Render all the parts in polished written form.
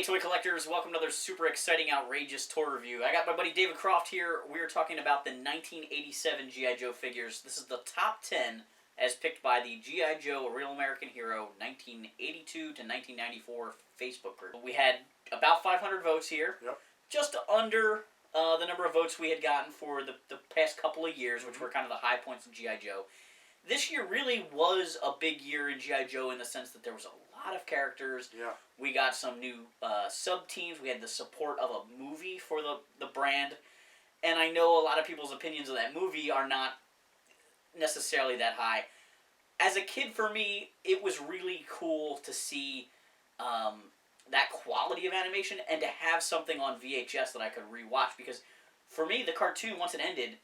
Hey toy collectors, welcome to another super exciting, outrageous toy review. I got my buddy David Croft here. We are talking about the 1987 G.I. Joe figures. This is the top 10 as picked by the G.I. Joe A Real American Hero 1982 to 1994 Facebook group. We had about 500 votes here. Yep. Just under the number of votes we had gotten for the past couple of years, which were kind of the high points of G.I. Joe. This year really was a big year in G.I. Joe in the sense that there was a lot of characters. Yeah. We got some new sub-teams. We had the support of a movie for the brand. And I know a lot of people's opinions of that movie are not necessarily that high. As a kid, for me, it was really cool to see that quality of animation and to have something on VHS that I could rewatch. Because for me, the cartoon, once it ended,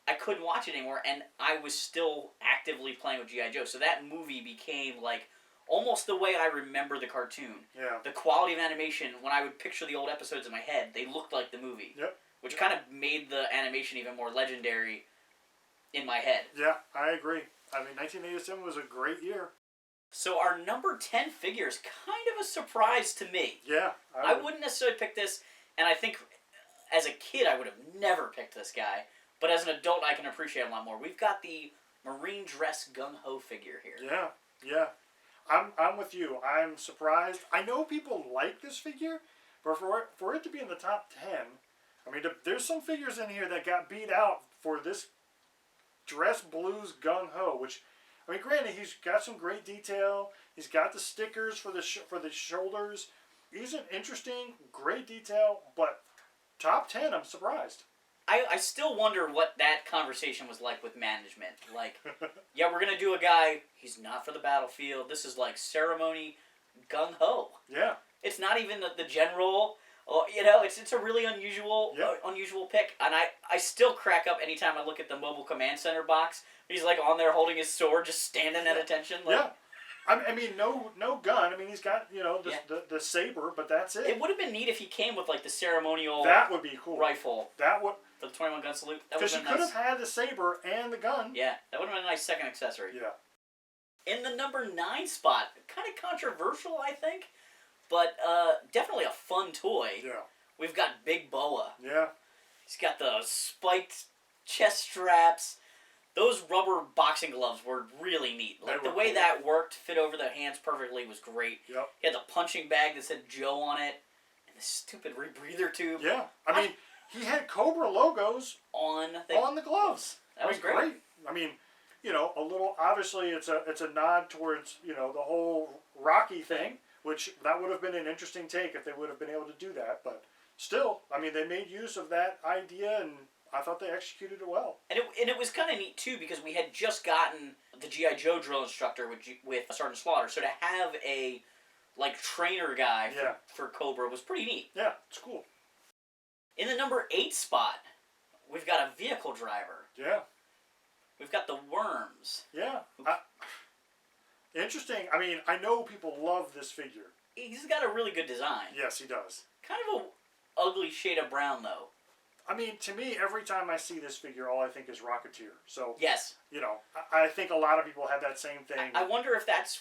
I couldn't watch it anymore, and I was still actively playing with G.I. Joe. So that movie became like almost the way I remember the cartoon. Yeah. The quality of animation, when I would picture the old episodes in my head, they looked like the movie. Yep. Which kind of made the animation even more legendary in my head. Yeah, I agree. I mean, 1987 was a great year. So our number 10 figure is kind of a surprise to me. Yeah. I wouldn't necessarily pick this, and I think as a kid I would have never picked this guy. But as an adult, I can appreciate it a lot more. We've got the Marine Dress Gung-Ho figure here. Yeah, yeah. I'm with you. I'm surprised. I know people like this figure, but for it to be in the top 10, I mean, there's some figures in here that got beat out for this Dress Blues Gung-Ho, which, I mean, granted, he's got some great detail. He's got the stickers for the shoulders. He's an interesting, great detail, but top 10, I'm surprised. I still wonder what that conversation was like with management. Like, yeah, we're going to do a guy, he's not for the battlefield. This is like ceremony gung-ho. Yeah. It's not even the general, you know, it's a really unusual unusual pick. And I still crack up anytime I look at the Mobile Command Center box. He's like on there holding his sword, just standing at attention. Like, yeah. I mean, no gun. I mean, he's got, you know, the saber, but that's it. It would have been neat if he came with like the ceremonial that would be cool. rifle. That would... The 21 gun salute. Because you could have had the saber and the gun. Yeah, that would have been a nice second accessory. Yeah. In the number 9 spot, kind of controversial, I think, but definitely a fun toy. Yeah. We've got Big Boa. Yeah. He's got the spiked chest straps. Those rubber boxing gloves were really neat. Like, the way cool. that worked, fit over the hands perfectly, was great. Yep. He had the punching bag that said Joe on it, and the stupid rebreather tube. Yeah. I mean... He had Cobra logos on the gloves. That was great. I mean, you know, a little. Obviously, it's a nod towards, you know, the whole Rocky thing, which that would have been an interesting take if they would have been able to do that. But still, I mean, they made use of that idea, and I thought they executed it well. And it was kind of neat too, because we had just gotten the G.I. Joe drill instructor with Sergeant Slaughter, so to have a trainer guy for Cobra was pretty neat. Yeah, it's cool. In the number 8 spot, we've got a vehicle driver. Yeah. We've got the Worms. Yeah. Interesting. I mean, I know people love this figure. He's got a really good design. Yes, he does. Kind of a ugly shade of brown, though. I mean, to me, every time I see this figure, all I think is Rocketeer. So, yes. You know, I think a lot of people have that same thing. I wonder if that's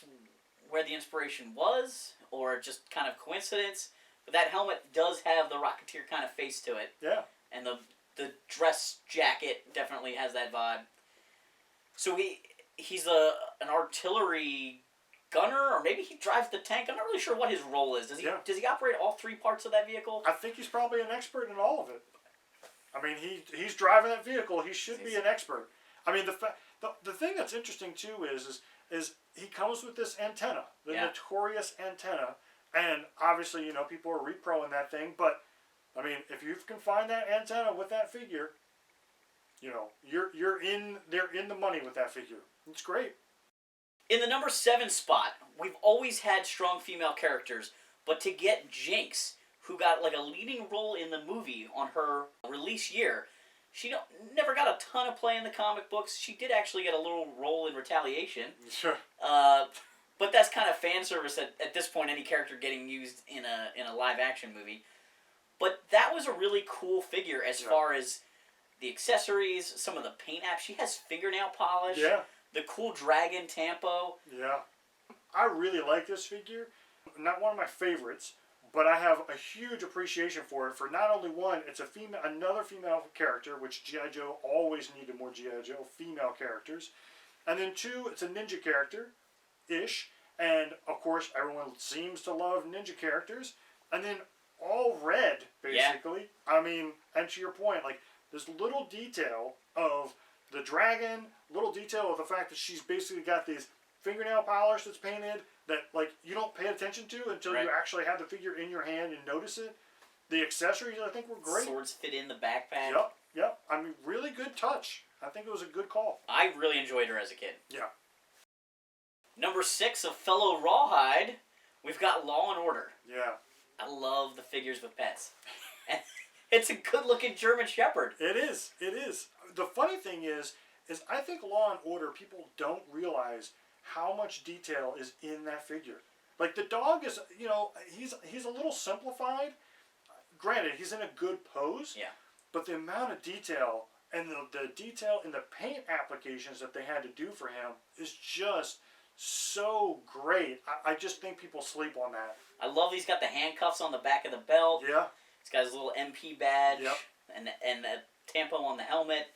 where the inspiration was, or just kind of coincidence. But that helmet does have the Rocketeer kind of face to it. Yeah. And the dress jacket definitely has that vibe. So he's an artillery gunner, or maybe he drives the tank. I'm not really sure what his role is. Does he operate all 3 parts of that vehicle? I think he's probably an expert in all of it. I mean, he's driving that vehicle. He should be an expert. I mean, the thing that's interesting too is he comes with this antenna, the notorious antenna. And obviously, you know, people are reproing that thing, but I mean, if you can find that antenna with that figure, you know, they're in the money with that figure. It's great. In the number 7 spot, we've always had strong female characters, but to get Jinx, who got like a leading role in the movie on her release year, she never got a ton of play in the comic books. She did actually get a little role in Retaliation. Sure. But that's kind of fan service at this point, any character getting used in a live action movie. But that was a really cool figure as far as the accessories, some of the paint apps. She has fingernail polish. Yeah. The cool dragon tampo. Yeah. I really like this figure. Not one of my favorites, but I have a huge appreciation for it. For not only one, it's another female character, which G.I. Joe always needed more G.I. Joe female characters. And then two, it's a ninja character-ish. And, of course, everyone seems to love ninja characters. And then all red, basically. Yeah. I mean, and to your point, like, this little detail of the dragon, little detail of the fact that she's basically got these fingernail polish that's painted that, like, you don't pay attention to until you actually have the figure in your hand and notice it. The accessories, I think, were great. Swords fit in the backpack. Yep. I mean, really good touch. I think it was a good call. I really enjoyed her as a kid. Yeah. Number 6, a fellow Rawhide, we've got Law and Order. Yeah. I love the figures with pets. And it's a good-looking German Shepherd. It is. The funny thing is I think Law and Order, people don't realize how much detail is in that figure. Like, the dog is, he's a little simplified. Granted, he's in a good pose. Yeah. But the amount of detail and the detail in the paint applications that they had to do for him is just so great. I just think people sleep on that. I love he's got the handcuffs on the back of the belt. Yeah. He's got his little MP badge. Yep. And the tampo on the helmet.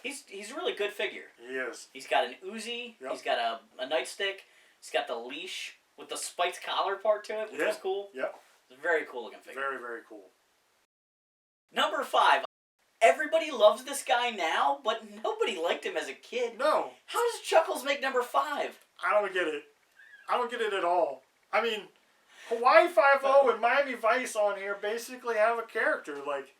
He's a really good figure. He is. He's got an Uzi. Yep. He's got a nightstick. He's got the leash with the spiked collar part to it, which was cool. Yep. It's a very cool looking figure. Very, very cool. Number 5. Everybody loves this guy now, but nobody liked him as a kid. No. How does Chuckles make number 5? I don't get it. I don't get it at all. I mean, Hawaii Five-0 and Miami Vice on here basically have a character. Like,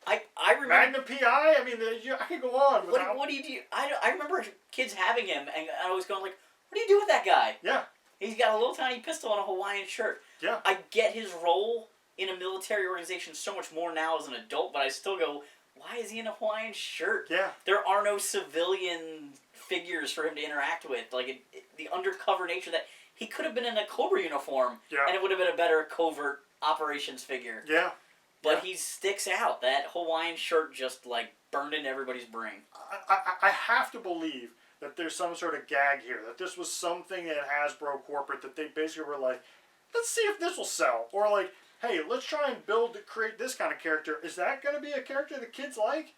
I remember... Magnum P.I.? I mean, I could go on. What do you do? I remember kids having him, and I was going like, what do you do with that guy? Yeah. He's got a little tiny pistol and a Hawaiian shirt. Yeah. I get his role in a military organization so much more now as an adult, but I still go, why is he in a Hawaiian shirt? Yeah. There are no civilian figures for him to interact with. Like, the undercover nature that he could have been in a Cobra uniform, and it would have been a better covert operations figure. Yeah. But he sticks out. That Hawaiian shirt just, like, burned into everybody's brain. I have to believe that there's some sort of gag here, that this was something at Hasbro corporate that they basically were like, let's see if this will sell. Or like, hey, let's try and create this kind of character. Is that going to be a character the kids like?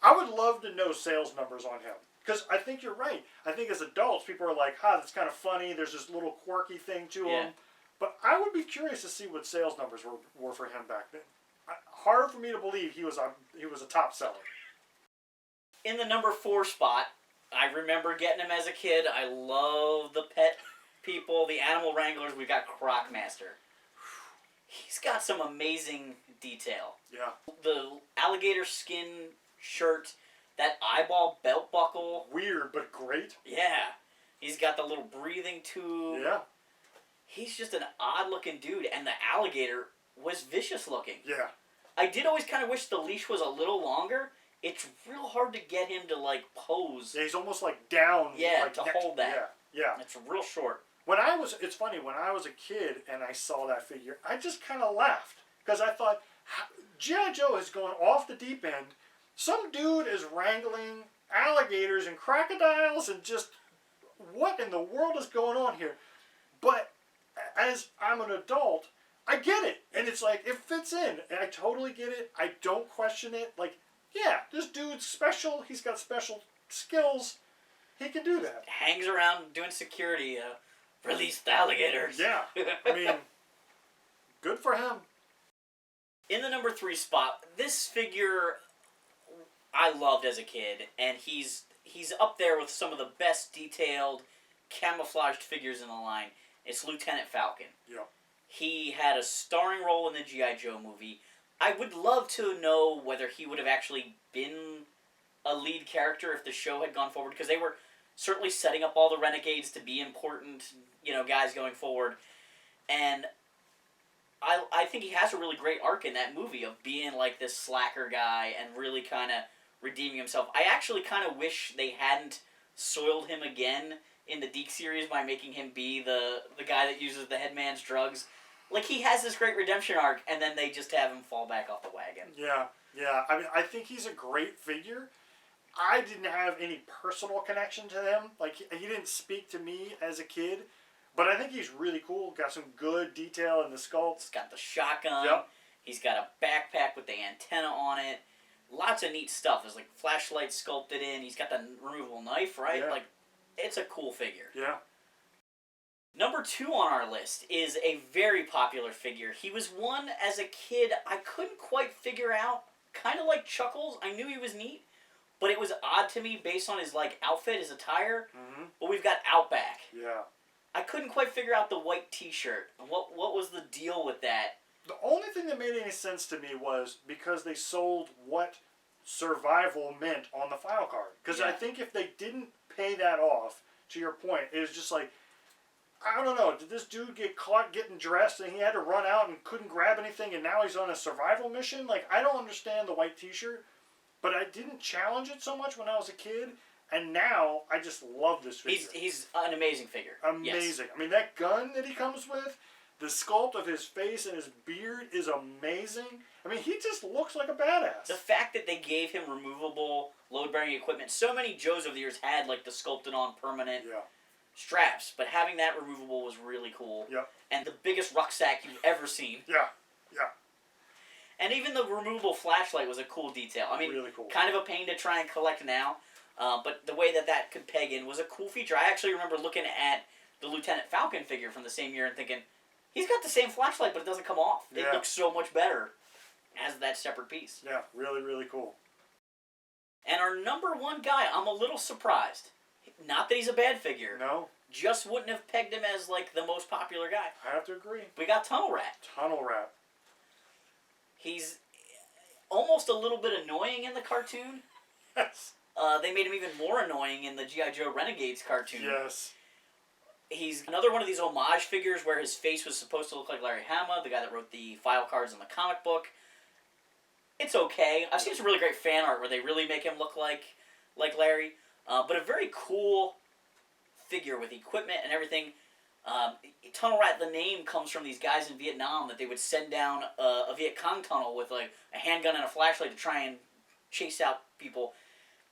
I would love to know sales numbers on him. Because I think you're right. I think as adults, people are like, that's kind of funny. There's this little quirky thing to him. But I would be curious to see what sales numbers were for him back then. Hard for me to believe he was a top seller. In the number 4 spot, I remember getting him as a kid. I love the pet people, the animal wranglers. We've got Croc Master. He's got some amazing detail. Yeah. The alligator skin shirt, that eyeball belt buckle. Weird, but great. Yeah. He's got the little breathing tube. Yeah. He's just an odd-looking dude, and the alligator was vicious-looking. Yeah. I did always kind of wish the leash was a little longer. It's real hard to get him to, like, pose. Yeah, he's almost, like, down. Yeah, like, to hold that. Yeah. It's real short. It's funny, when I was a kid and I saw that figure, I just kind of laughed. Because I thought, G.I. Joe has gone off the deep end. Some dude is wrangling alligators and crocodiles and just, what in the world is going on here? But as I'm an adult, I get it. And it's like, it fits in. And I totally get it. I don't question it. Like, yeah, this dude's special. He's got special skills. He can do that. Hangs around doing security. Release the alligators. Yeah. I mean, good for him. In the number 3 spot, this figure I loved as a kid. And he's up there with some of the best detailed, camouflaged figures in the line. It's Lieutenant Falcon. Yeah. He had a starring role in the G.I. Joe movie. I would love to know whether he would have actually been a lead character if the show had gone forward, because they were certainly setting up all the renegades to be important, guys going forward. And I think he has a really great arc in that movie of being like this slacker guy and really kind of redeeming himself. I actually kind of wish they hadn't soiled him again in the Deke series by making him be the guy that uses the headman's drugs. Like, he has this great redemption arc, and then they just have him fall back off the wagon. Yeah. I mean, I think he's a great figure. I didn't have any personal connection to him. Like, he didn't speak to me as a kid. But I think he's really cool. Got some good detail in the sculpt. He's got the shotgun. Yep. He's got a backpack with the antenna on it. Lots of neat stuff. There's like flashlights sculpted in. He's got the removable knife, right? Yeah. Like, it's a cool figure. Yeah. Number 2 on our list is a very popular figure. He was one as a kid I couldn't quite figure out. Kind of like Chuckles. I knew he was neat, but it was odd to me based on his like outfit, his attire. Mm-hmm. But we've got Outback. Yeah. I couldn't quite figure out the white T-shirt. What was the deal with that? The only thing that made any sense to me was because they sold what survival meant on the file card. Because I think if they didn't pay that off, to your point, it was just like, I don't know, did this dude get caught getting dressed and he had to run out and couldn't grab anything and now he's on a survival mission? Like, I don't understand the white T-shirt, but I didn't challenge it so much when I was a kid, and now I just love this figure. He's an amazing figure. Amazing. Yes. I mean, that gun that he comes with, the sculpt of his face and his beard is amazing. I mean, he just looks like a badass. The fact that they gave him removable load-bearing equipment, so many Joes over the years had like the sculpted-on permanent straps, but having that removable was really cool. Yeah. And the biggest rucksack you've ever seen. Yeah. Yeah. And even the removable flashlight was a cool detail. I mean, really cool. Kind of a pain to try and collect now, but the way that could peg in was a cool feature. I actually remember looking at the Lieutenant Falcon figure from the same year and thinking, he's got the same flashlight, but it doesn't come off. It looks so much better as that separate piece. Yeah, really, really cool. And our number 1 guy, I'm a little surprised. Not that he's a bad figure. No. Just wouldn't have pegged him as, like, the most popular guy. I have to agree. We got Tunnel Rat. Tunnel Rat. He's almost a little bit annoying in the cartoon. Yes. They made him even more annoying in the G.I. Joe Renegades cartoon. Yes. He's another one of these homage figures where his face was supposed to look like Larry Hama, the guy that wrote the file cards in the comic book. It's okay. I've seen some really great fan art where they really make him look like Larry. But a very cool figure with equipment and everything. Tunnel Rat, the name comes from these guys in Vietnam that they would send down a Viet Cong tunnel with like a handgun and a flashlight to try and chase out people.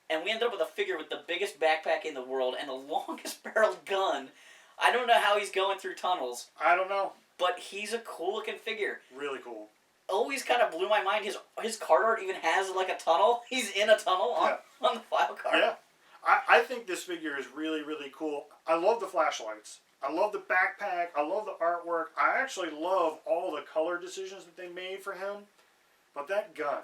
And we ended up with a figure with the biggest backpack in the world and the longest barreled gun. I don't know how he's going through tunnels. I don't know. But he's a cool looking figure. Really cool. Always kind of blew my mind. His card art even has like a tunnel. He's in a tunnel on the file card. Yeah. I think this figure is really, really cool. I love the flashlights. I love the backpack. I love the artwork. I actually love all the color decisions that they made for him. But that gun.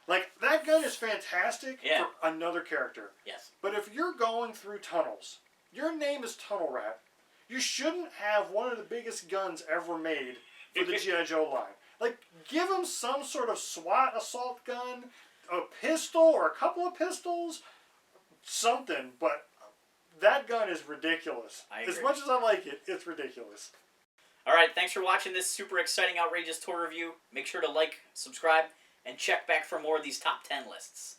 Like, that gun is fantastic for another character. Yes. But if you're going through tunnels, your name is Tunnel Rat, you shouldn't have one of the biggest guns ever made for the G.I. Joe line. Like, give him some sort of SWAT assault gun, a pistol or a couple of pistols, something, but that gun is ridiculous. I agree. As much as I like it, it's ridiculous. All right, thanks for watching this super exciting, outrageous toy review. Make sure to like, subscribe, and check back for more of these top 10 lists.